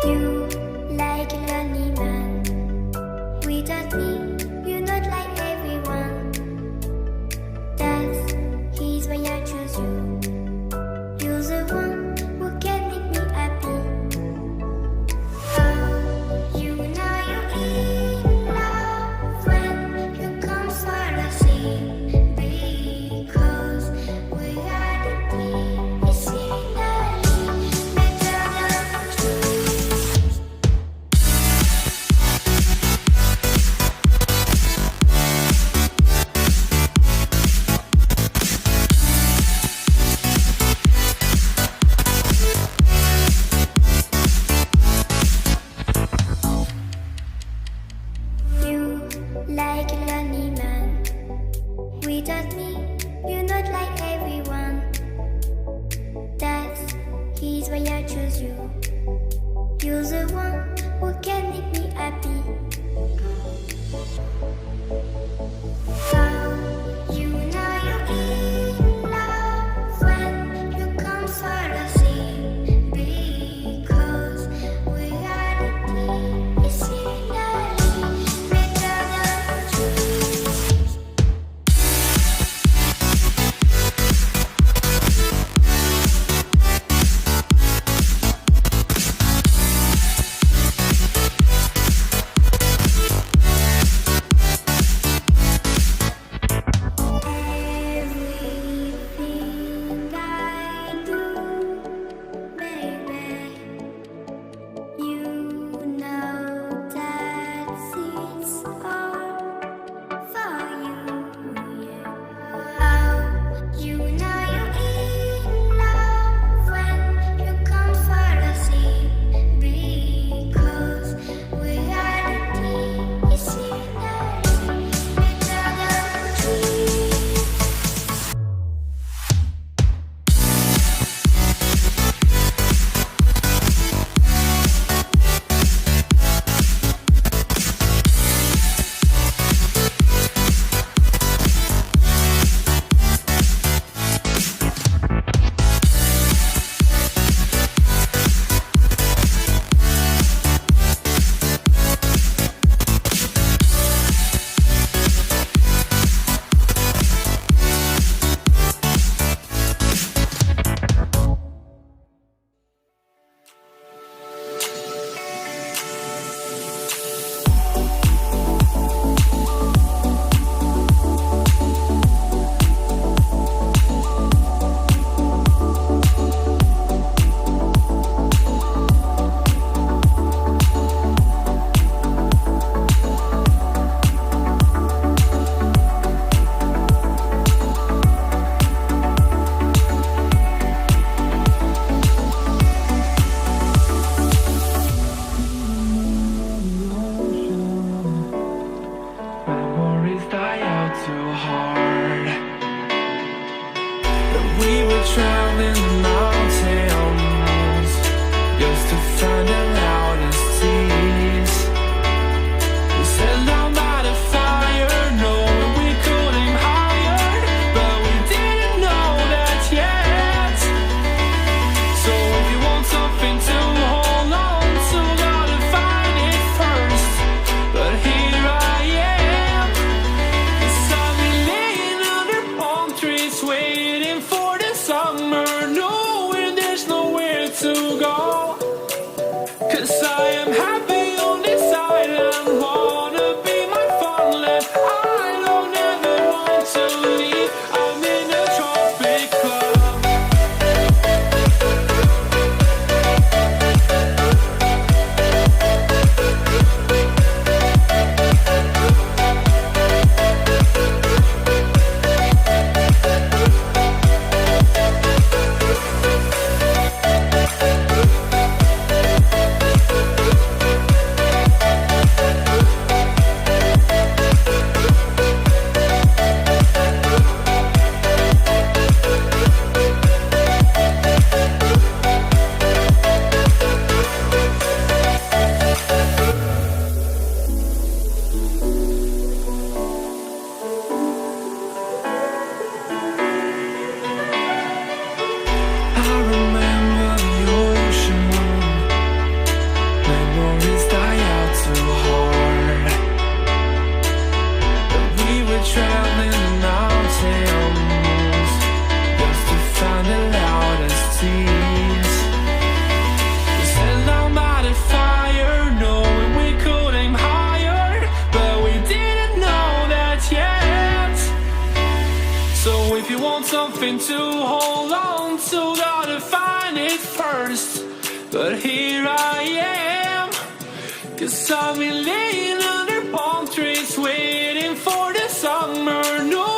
You like a lonely man. Without me, you're not like everyone. That's he's why I choose you. You're the one who can make me happy. Oh, you know you're in love when you come for the sea. Because we are the medicinally better than trees. You like a lonely man. Without me, you're not like everyone. That's he's why I choose you. You're the one who can make me happy. Oh, you know you're in love when you come for the sea. Because we are the medicinally better than trees. Everything I do, baby, you know that it's all for you, yeah. Oh, you know you're in love when you come for the sea. Because we are the medicinally better than trees. Memories die out too hard. But we were traveling the mountains just to find the loudest seas. We set down by the fire, knowing we could aim higher, but we didn't know that yet. So if you want something to hold on to, gotta find it first. But here I am, 'cause I've been laying under palm trees, waiting for the summer, knowing there's nowhere to go. 'Cause I am happy on this island, wanna be my farmland. I don't ever want to leave, I'm in a tropic club. So if you want something to hold on to, gotta find it first. But here I am, 'cause I've been laying under palm trees waiting for the summer. No